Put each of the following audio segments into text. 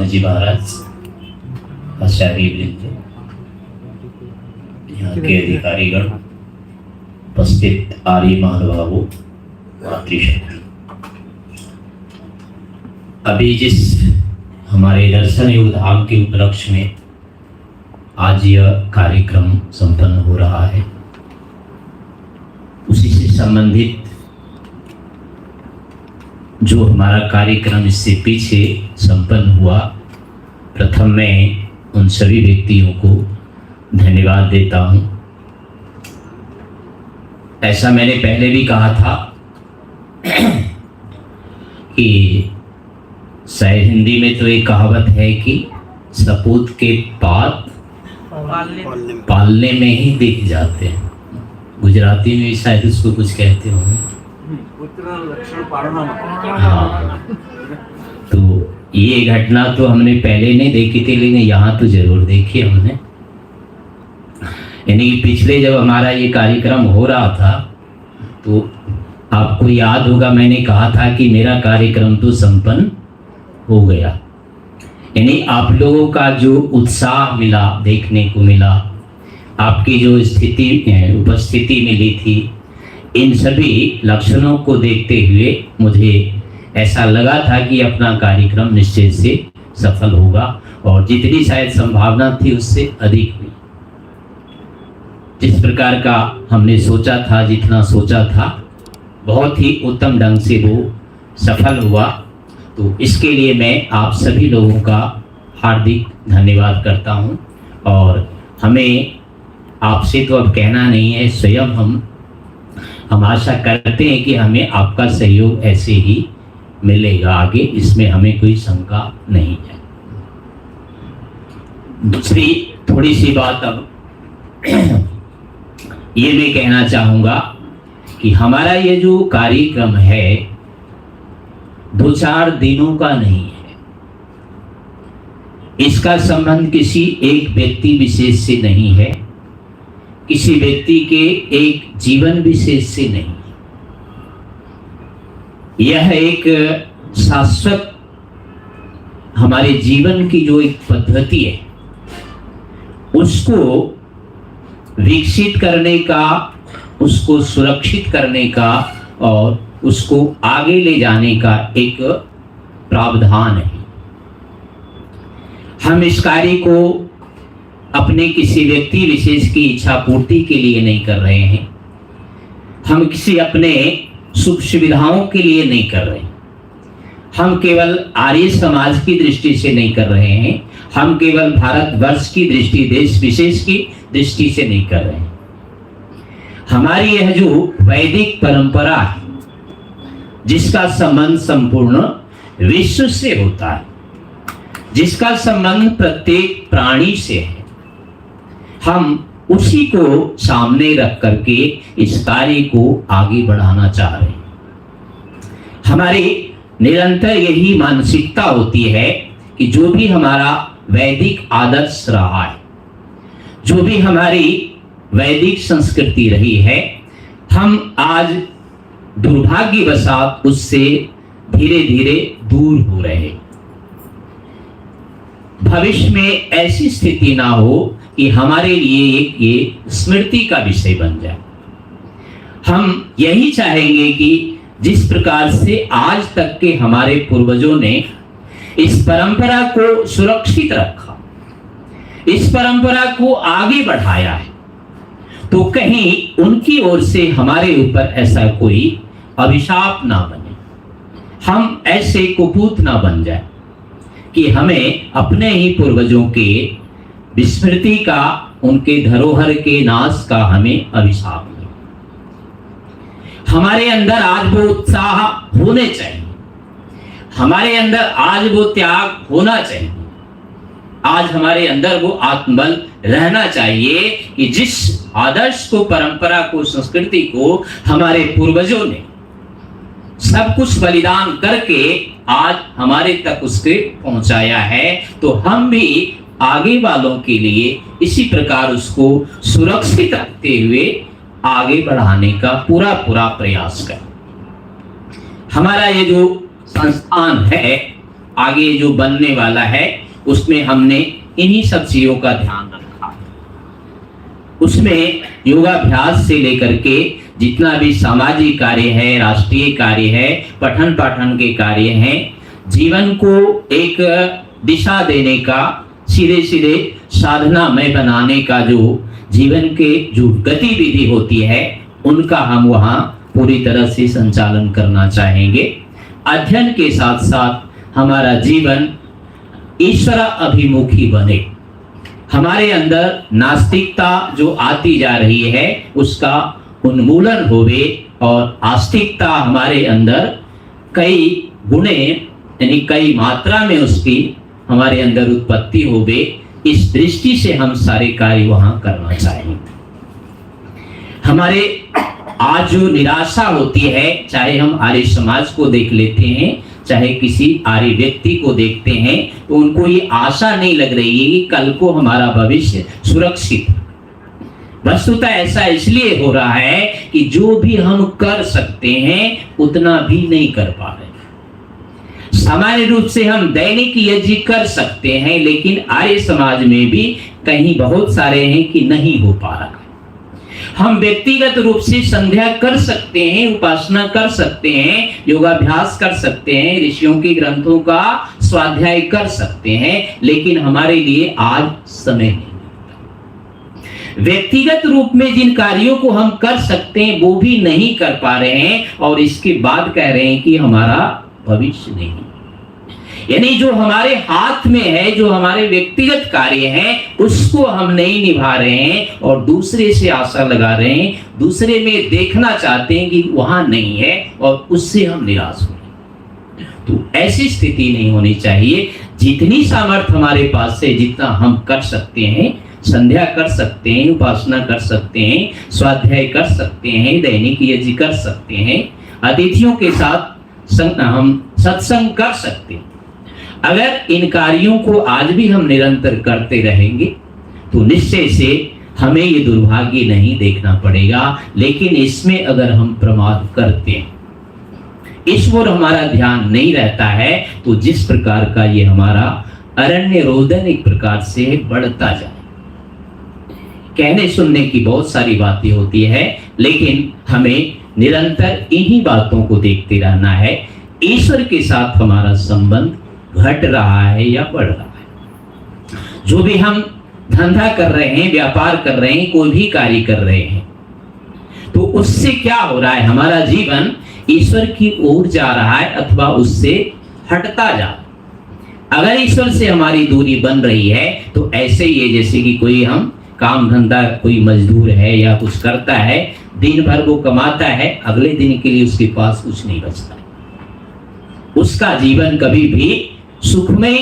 जी महाराज, आचार्य वृंद, यहाँ के अधिकारीगण, उपस्थित आर्य महानुभावों, मातृशक्ति। अभी जिस हमारे दर्शन योग धाम के उपलक्ष्य में आज यह कार्यक्रम संपन्न हो रहा है, उसी से संबंधित जो हमारा कार्यक्रम इससे पीछे संपन्न हुआ, प्रथम मैं उन सभी व्यक्तियों को धन्यवाद देता हूं। ऐसा मैंने पहले भी कहा था कि शायद हिंदी में तो एक कहावत है कि सपूत के पात पालने में ही दिख जाते हैं। गुजराती में भी शायद उसको कुछ कहते होंगे। हाँ, तो ये घटना तो हमने पहले नहीं देखी थी, लेकिन यहाँ तो जरूर देखी हमने। यानी पिछले जब हमारा ये कार्यक्रम हो रहा था तो आपको याद होगा मैंने कहा था कि मेरा कार्यक्रम तो संपन्न हो गया। यानी आप लोगों का जो उत्साह मिला, देखने को मिला, आपकी जो स्थिति उपस्थिति मिली थी, इन सभी लक्षणों को देखते हुए मुझे ऐसा लगा था कि अपना कार्यक्रम निश्चय से सफल होगा, और जितनी शायद संभावना थी उससे अधिक हुई। जिस प्रकार का हमने सोचा था, जितना सोचा था, बहुत ही उत्तम ढंग से वो सफल हुआ। तो इसके लिए मैं आप सभी लोगों का हार्दिक धन्यवाद करता हूं, और हमें आपसे तो अब कहना नहीं है, स्वयं हम आशा करते हैं कि हमें आपका सहयोग ऐसे ही मिलेगा आगे, इसमें हमें कोई शंका नहीं है। दूसरी थोड़ी सी बात अब ये मैं कहना चाहूँगा कि हमारा ये जो कार्यक्रम है 2-4 दिनों का नहीं है। इसका संबंध किसी एक व्यक्ति विशेष से नहीं है, किसी व्यक्ति के एक जीवन विशेष से नहीं। यह एक शाश्वत हमारे जीवन की जो एक पद्धति है, उसको विकसित करने का, उसको सुरक्षित करने का और उसको आगे ले जाने का एक प्रावधान है। हम इस कार्य को अपने किसी व्यक्ति विशेष की इच्छा पूर्ति के लिए नहीं कर रहे हैं, हम किसी अपने सुख सुविधाओं के लिए नहीं कर रहे हैं, हम केवल आर्य समाज की दृष्टि से नहीं कर रहे हैं, हम केवल भारतवर्ष की दृष्टि, देश विशेष की दृष्टि से नहीं कर रहे हैं। हमारी यह जो वैदिक परंपरा है, जिसका संबंध संपूर्ण विश्व से होता है, जिसका संबंध प्रत्येक प्राणी से है, हम उसी को सामने रख करके इस कार्य को आगे बढ़ाना चाह रहे हैं। हमारी निरंतर यही मानसिकता होती है कि जो भी हमारा वैदिक आदर्श रहा है, जो भी हमारी वैदिक संस्कृति रही है, हम आज दुर्भाग्यवशात उससे धीरे धीरे दूर हो रहे हैं। भविष्य में ऐसी स्थिति ना हो कि हमारे लिए एक ये स्मृति का विषय बन जाए। हम यही चाहेंगे कि जिस प्रकार से आज तक के हमारे पूर्वजों ने इस परंपरा को सुरक्षित रखा, इस परंपरा को आगे बढ़ाया है, तो कहीं उनकी ओर से हमारे ऊपर ऐसा कोई अभिशाप ना बने, हम ऐसे कुपूत ना बन जाए कि हमें अपने ही पूर्वजों के विस्मृति का, उनके धरोहर के नाश का हमें अभिशाप मिले। हमारे अंदर आज वो उत्साह होने चाहिए, हमारे अंदर आज वो त्याग होना चाहिए, आज हमारे अंदर वो आत्मबल रहना चाहिए कि जिस आदर्श को, परंपरा को, संस्कृति को हमारे पूर्वजों ने सब कुछ बलिदान करके आज हमारे तक उसके पहुंचाया है, तो हम भी आगे वालों के लिए इसी प्रकार उसको सुरक्षित रखते हुए आगे बढ़ाने का पूरा प्रयास करें। हमारा ये जो संस्थान है आगे जो बनने वाला है उसमें हमने इन्हीं सब चीजों का ध्यान रखा। उसमें योगाभ्यास से लेकर के जितना भी सामाजिक कार्य है, राष्ट्रीय कार्य है, पठन पाठन के कार्य हैं, जीवन को एक दिशा देने का, सीधे सीधे साधनामय बनाने का जो जीवन के जो गतिविधि होती है उनका हम वहाँ पूरी तरह से संचालन करना चाहेंगे। अध्ययन के साथ साथ हमारा जीवन ईश्वर अभिमुखी बने, हमारे अंदर नास्तिकता जो आती जा रही है उसका उन्मूलन होवे और आस्तिकता हमारे अंदर कई गुणे यानी कई मात्रा में उसकी हमारे अंदर उत्पत्ति होवे। इस दृष्टि से हम सारे कार्य वहां करना चाहेंगे। हमारे आज जो निराशा होती है, चाहे हम आर्य समाज को देख लेते हैं, चाहे किसी आर्य व्यक्ति को देखते हैं, तो उनको ये आशा नहीं लग रही है कि कल को हमारा भविष्य सुरक्षित। वस्तुतः ऐसा इसलिए हो रहा है कि जो भी हम कर सकते हैं उतना भी नहीं कर पा रहे। सामान्य रूप से हम दैनिक यज्ञ कर सकते हैं, लेकिन आर्य समाज में भी कहीं बहुत सारे हैं कि नहीं हो पा रहा। हम व्यक्तिगत रूप से संध्या कर सकते हैं, उपासना कर सकते हैं, योगाभ्यास कर सकते हैं, ऋषियों के ग्रंथों का स्वाध्याय कर सकते हैं, लेकिन हमारे लिए आज समय नहीं। व्यक्तिगत रूप में जिन कार्यों को हम कर सकते हैं वो भी नहीं कर पा रहे हैं, और इसके बाद कह रहे हैं कि हमारा भविष्य नहीं। यानी जो हमारे हाथ में है, जो हमारे व्यक्तिगत कार्य हैं, उसको हम नहीं निभा रहे हैं और दूसरे से आशा लगा रहे हैं, दूसरे में देखना चाहते हैं कि वहां नहीं है और उससे हम निराश हो रहे हैं। तो ऐसी स्थिति नहीं होनी चाहिए। जितनी सामर्थ्य हमारे पास है, जितना हम कर सकते हैं, संध्या कर सकते हैं, उपासना कर सकते हैं, स्वाध्याय कर सकते हैं, दैनिक यज्ञ कर सकते हैं, अतिथियों के साथ हम सत्संग कर सकते हैं। अगर इन कार्यों को आज भी हम निरंतर करते रहेंगे तो निश्चय से हमें ये दुर्भाग्य नहीं देखना पड़ेगा। लेकिन इसमें अगर हम प्रमाद करते हैं, इस ओर हमारा ध्यान नहीं रहता है, तो जिस प्रकार का ये हमारा अरण्य रोदन एक प्रकार से बढ़ता जाए। कहने सुनने की बहुत सारी बातें होती है, लेकिन हमें निरंतर इन्हीं बातों को देखते रहना है। ईश्वर के साथ हमारा संबंध घट रहा है या बढ़ रहा है। जो भी हम धंधा कर रहे हैं, व्यापार कर रहे हैं, कोई भी कार्य कर रहे हैं, तो उससे क्या हो रहा है? हमारा जीवन ईश्वर की ओर जा रहा है अथवा उससे हटता जा रहा है। अगर ईश्वर से हमारी दूरी बन रही है तो ऐसे ही है जैसे कि कोई हम काम धंधा, कोई मजदूर है या कुछ करता है, दिन भर वो कमाता है, अगले दिन के लिए उसके पास कुछ नहीं बचता, उसका जीवन कभी भी सुखमय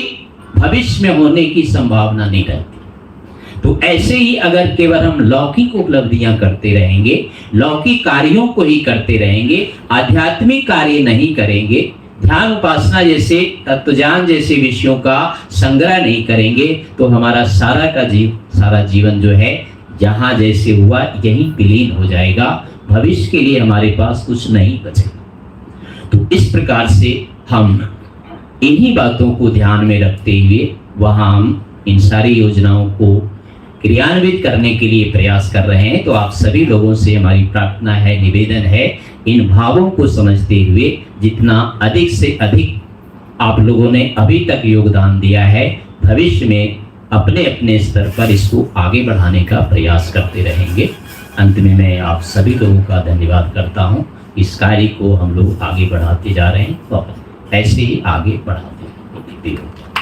भविष्य में होने की संभावना नहीं रहती। तो ऐसे ही अगर केवल हम लौकिक उपलब्धियां करते रहेंगे, लौकिक कार्यों को ही करते रहेंगे, आध्यात्मिक कार्य नहीं करेंगे, ध्यान उपासना जैसे तत्वज्ञान जैसे विषयों का संग्रह नहीं करेंगे, तो हमारा सारा जीवन जो है जहां जैसे हुआ यहीं विलीन हो जाएगा। भविष्य के लिए हमारे पास कुछ नहीं बचेगा। तो इस प्रकार से हम इन्हीं बातों को ध्यान में रखते हुए वहां हम इन सारी योजनाओं को क्रियान्वित करने के लिए प्रयास कर रहे हैं। तो आप सभी लोगों से हमारी प्रार्थना है, निवेदन है, इन भावों को समझते हुए जितना अधिक से अधिक आप लोगों ने अभी तक योगदान दिया है, भविष्य में अपने अपने स्तर पर इसको आगे बढ़ाने का प्रयास करते रहेंगे। अंत में मैं आप सभी लोगों का धन्यवाद करता हूँ। इस कार्य को हम लोग आगे बढ़ाते जा रहे हैं, तो ऐसे ही आगे बढ़ाते हैं।